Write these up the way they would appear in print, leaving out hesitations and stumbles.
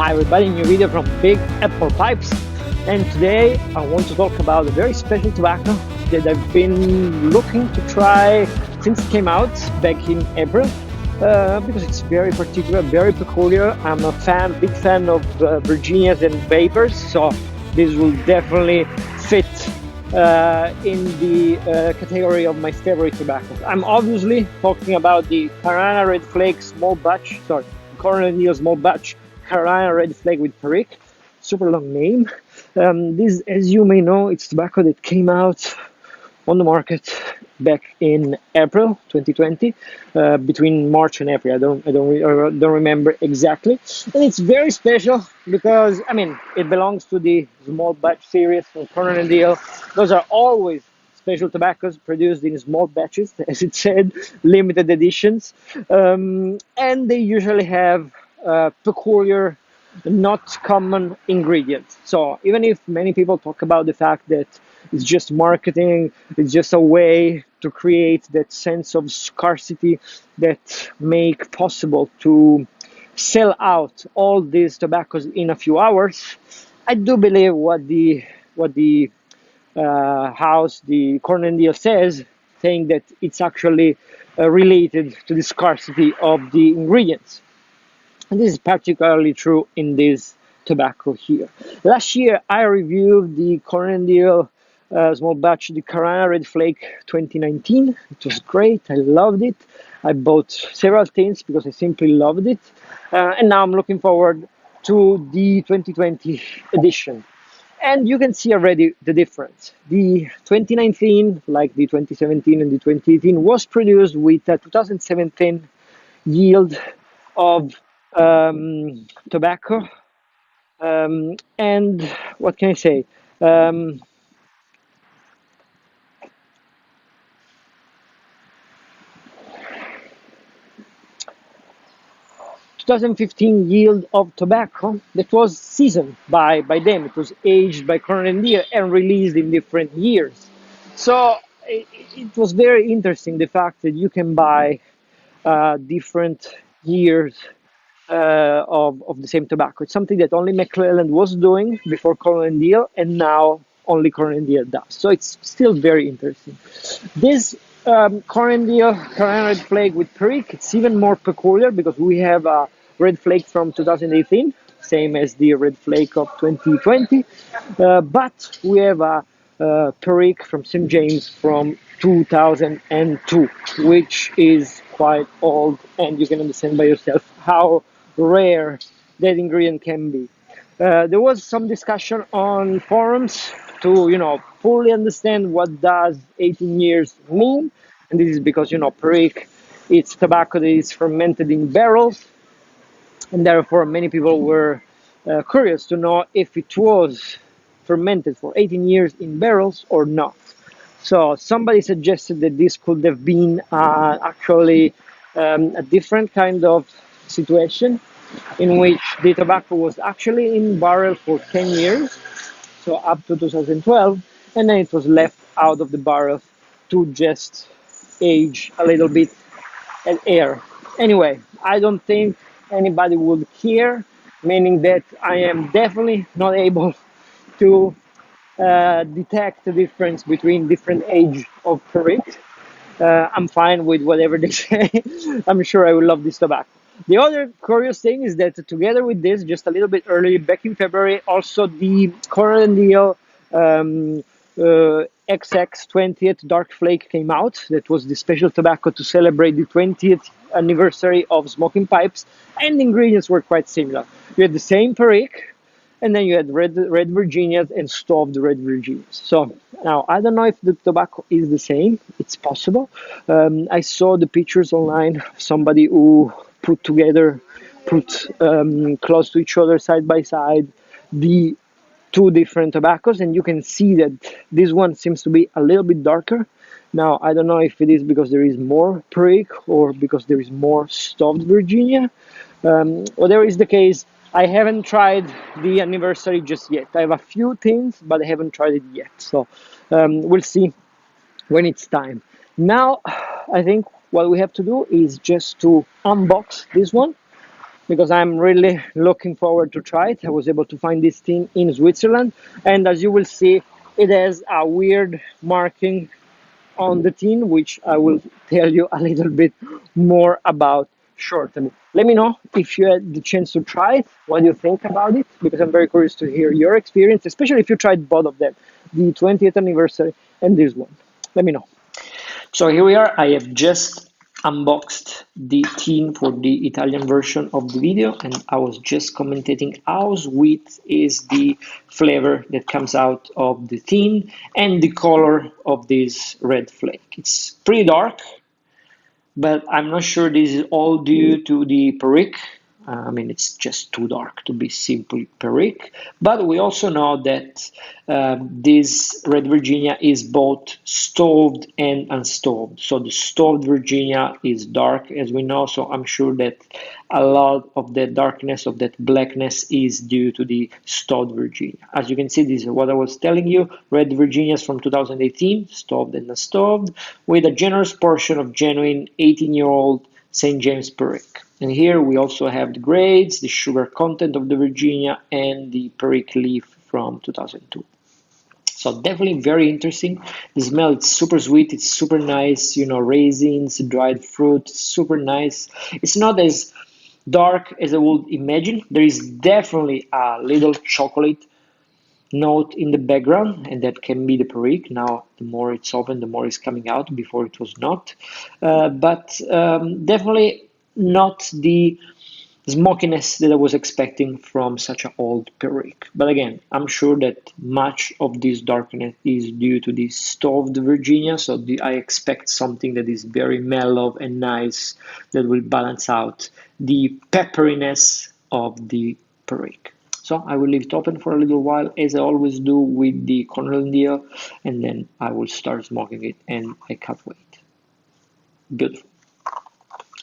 Hi everybody, new video from Big Apple Pipes, and today I want to talk about a very special tobacco that I've been looking to try since it came out back in April, because it's very particular, very peculiar. I'm a big fan of Virginias and vapors, so this will definitely fit in the category of my favorite tobaccos. I'm obviously talking about the Carolina Red Flake small batch, Cornell small batch Carolina Red Flake with Perique. Super long name. This, as you may know, it's tobacco that came out on the market back in April 2020, between March and April. I don't remember exactly. And it's very special because it belongs to the small batch series from Cornell. Those are always special tobaccos produced in small batches, as it said, limited editions, and they usually have peculiar, not common ingredients. So even if many people talk about the fact that it's just marketing, it's just a way to create that sense of scarcity that make possible to sell out all these tobaccos in a few hours, I do believe what the house, the Cornell says, saying that it's actually related to the scarcity of the ingredients. And this is particularly true in this tobacco here. Last year, I reviewed the Cornell small batch, the Carolina Red Flake 2019. It was great. I loved it. I bought several things because I simply loved it. And now I'm looking forward to the 2020 edition. And you can see already the difference. The 2019, like the 2017 and the 2018, was produced with a 2017 yield of tobacco, and what can I say? 2015 yield of tobacco that was seasoned by them. It was aged by Cornell and released in different years. So it was very interesting, the fact that you can buy different years of the same tobacco. It's something that only McClelland was doing before Cornell, and now only Cornell does. So it's still very interesting. This Cornell Carolina Red Flake with Perique, it's even more peculiar because we have a Red Flake from 2018, same as the Red Flake of 2020, but we have a Perique from St. James from 2002, which is quite old, and you can understand by yourself how rare that ingredient can be. There was some discussion on forums to, fully understand what does 18 years mean, and this is because, Perique, it's tobacco that is fermented in barrels, and therefore many people were curious to know if it was fermented for 18 years in barrels or not. So somebody suggested that this could have been actually a different kind of situation in which the tobacco was actually in barrel for 10 years, so up to 2012, and then it was left out of the barrel to just age a little bit and air. Anyway, I don't think anybody would care, meaning that I am definitely not able to detect the difference between different age of Perique. I'm fine with whatever they say. I'm sure I will love this tobacco. The other curious thing is that together with this, just a little bit early, back in February, also the Cornell XX 20th Dark Flake came out. That was the special tobacco to celebrate the 20th anniversary of smoking pipes, and the ingredients were quite similar. You had the same Perique, and then you had red Virginias and stoved red Virginias. So now I don't know if the tobacco is the same. It's possible. I saw the pictures online of somebody who put close to each other, side by side, the two different tobaccos, and you can see that this one seems to be a little bit darker. Now I don't know if it is because there is more Perique or because there is more stoved Virginia. Whatever is the case, I haven't tried the anniversary just yet. I have a few things, but I haven't tried it yet. So we'll see when it's time. Now, I think what we have to do is just to unbox this one because I'm really looking forward to try it. I was able to find this tin in Switzerland, and as you will see, it has a weird marking on the tin, which I will tell you a little bit more about shortly. Let me know if you had the chance to try it, what do you think about it, because I'm very curious to hear your experience, especially if you tried both of them, the 20th anniversary and this one. Let me know. So here we are. I have just unboxed the tin for the Italian version of the video, and I was just commenting how sweet is the flavor that comes out of the tin and the color of this red flake. It's pretty dark, but I'm not sure this is all due to the Perique. I mean, it's just too dark to be simply Perique. But we also know that this Red Virginia is both stoved and unstoved. So the stoved Virginia is dark, as we know. So I'm sure that a lot of that darkness, of that blackness, is due to the stoved Virginia. As you can see, this is what I was telling you. Red Virginias from 2018, stoved and unstoved, with a generous portion of genuine 18-year-old St. James Perique. And here we also have the grades, the sugar content of the Virginia, and the Perique leaf from 2002. So definitely very interesting. The smell, it's super sweet, it's super nice, raisins, dried fruit, super nice. It's not as dark as I would imagine. There is definitely a little chocolate note in the background, and that can be the Perique. Now, the more it's open, the more it's coming out. Before it was not. But definitely not the smokiness that I was expecting from such an old Perique. But again, I'm sure that much of this darkness is due to the stoved Virginia, so I expect something that is very mellow and nice that will balance out the pepperiness of the Perique. So I will leave it open for a little while, as I always do with the cornellanddiehl, and then I will start smoking it, and I can't wait. Beautiful.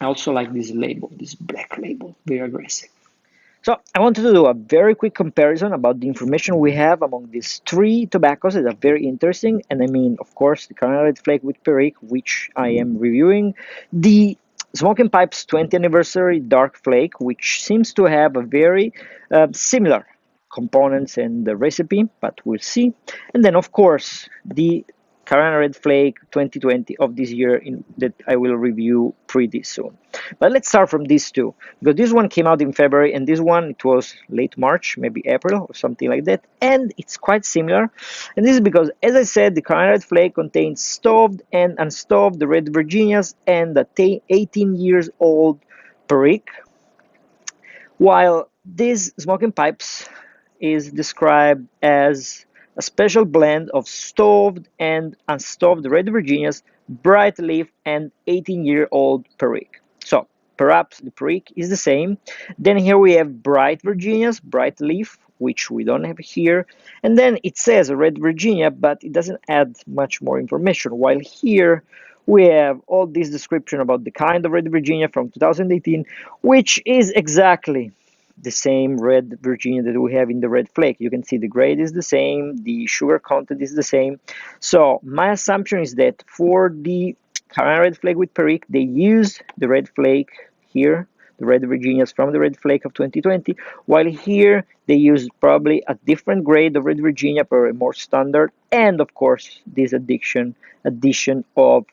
I also like this label, this black label, very aggressive. So I wanted to do a very quick comparison about the information we have among these three tobaccos that are very interesting. And I mean, of course, the Cornell Red Flake with Perique, which I am reviewing, the Smoking Pipes 20th Anniversary Dark Flake, which seems to have a very similar components and the recipe, but we'll see. And then, of course, the Carolina Red Flake 2020 of this year that I will review pretty soon. But let's start from these two, because this one came out in February and this one it was late March, maybe April or something like that, and it's quite similar. And this is because, as I said, the Carolina Red Flake contains stoved and unstoved the Red Virginias and the 18 years old Perique, while these Smoking Pipes is described as a special blend of stoved and unstoved Red Virginias, bright leaf, and 18-year-old Perique. So perhaps the Perique is the same. Then here we have bright Virginias, bright leaf, which we don't have here. And then it says Red Virginia, but it doesn't add much more information. While here we have all this description about the kind of Red Virginia from 2018, which is exactly the same Red Virginia that we have in the Red Flake. You can see the grade is the same, the sugar content is the same. So my assumption is that for the Carolina Red Flake with Perique, they use the Red Flake here, the Red Virginias from the Red Flake of 2020, while here they use probably a different grade of Red Virginia, for a more standard, and of course this addition of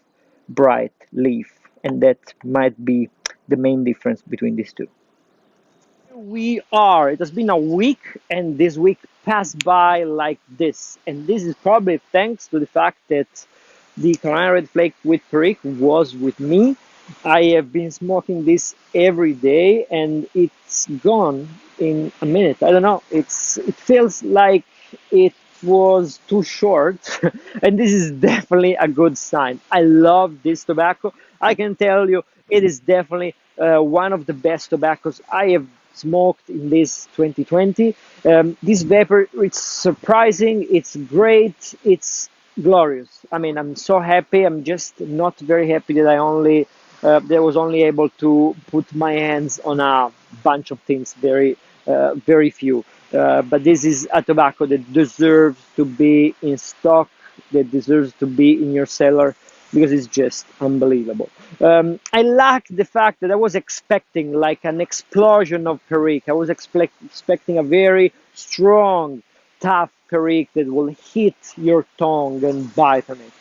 bright leaf, and that might be the main difference between these two. We are. It has been a week, and this week passed by like this. And this is probably thanks to the fact that the Carolina Red Flake with Perique was with me. I have been smoking this every day, and it's gone in a minute. I don't know. It feels like it was too short, and this is definitely a good sign. I love this tobacco. I can tell you, it is definitely one of the best tobaccos I have smoked in this 2020. This vapor, it's surprising, it's great, it's glorious. I mean, I'm so happy. I'm just not very happy that I was only able to put my hands on a bunch of things, very few. But this is a tobacco that deserves to be in stock, that deserves to be in your cellar, because it's just unbelievable. I like the fact that I was expecting like an explosion of Perique. I was expecting a very strong, tough Perique that will hit your tongue and bite on it.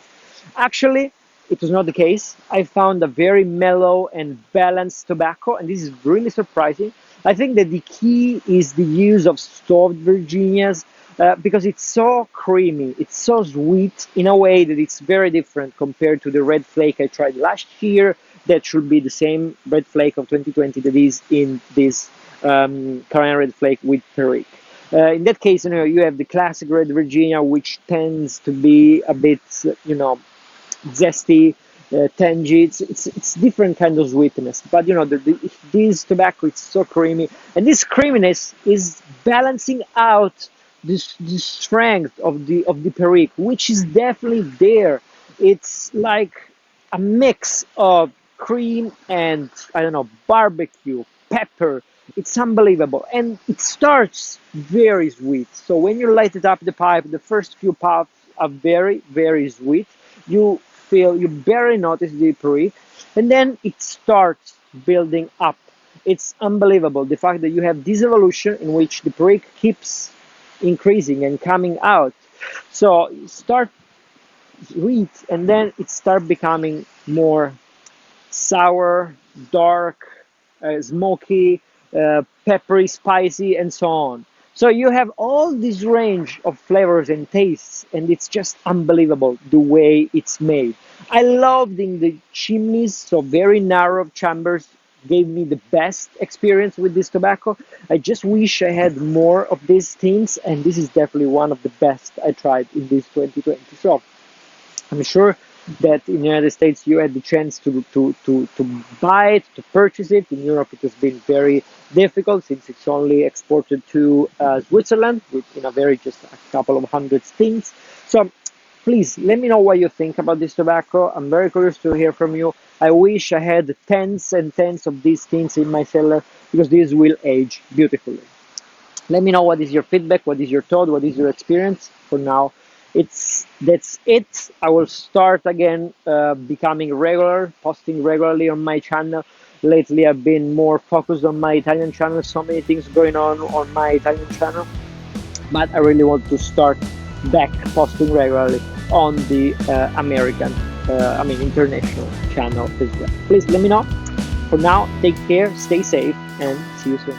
Actually, it was not the case. I found a very mellow and balanced tobacco, and this is really surprising. I think that the key is the use of stoved Virginias because it's so creamy, it's so sweet in a way that it's very different compared to the red flake I tried last year. That should be the same red flake of 2020 that is in this Cornell red flake with Perique. In that case, you have the classic red Virginia, which tends to be a bit, zesty, tangy. It's different kind of sweetness, but this tobacco is so creamy, and this creaminess is balancing out this strength of the Perique, which is definitely there. It's like a mix of cream and I don't know barbecue, pepper. It's unbelievable, and it starts very sweet. So when you light it up the pipe, the first few puffs are very sweet. You barely notice the Perique, and then it starts building up. It's unbelievable the fact that you have this evolution in which the Perique keeps increasing and coming out. So you start sweet, and then it start becoming more sour, dark, smoky, peppery, spicy, and so on. So you have all this range of flavors and tastes, and it's just unbelievable the way it's made. I loved in the chimneys, so very narrow chambers gave me the best experience with this tobacco. I just wish I had more of these things, and this is definitely one of the best I tried in this 2020. So I'm sure that in the United States you had the chance to buy it, to purchase it. In Europe it has been very difficult since it's only exported to Switzerland with a very just a couple of hundred things. So please let me know what you think about this tobacco. I'm very curious to hear from you. I wish I had tens and tens of these things in my cellar because these will age beautifully. Let me know what is your feedback, what is your thought, what is your experience. For now, that's it. I will start again becoming regular, posting regularly on my channel. Lately, I've been more focused on my Italian channel. So many things going on my Italian channel, but I really want to start back posting regularly on the international channel as well. Please let me know. For now, take care, stay safe, and see you soon.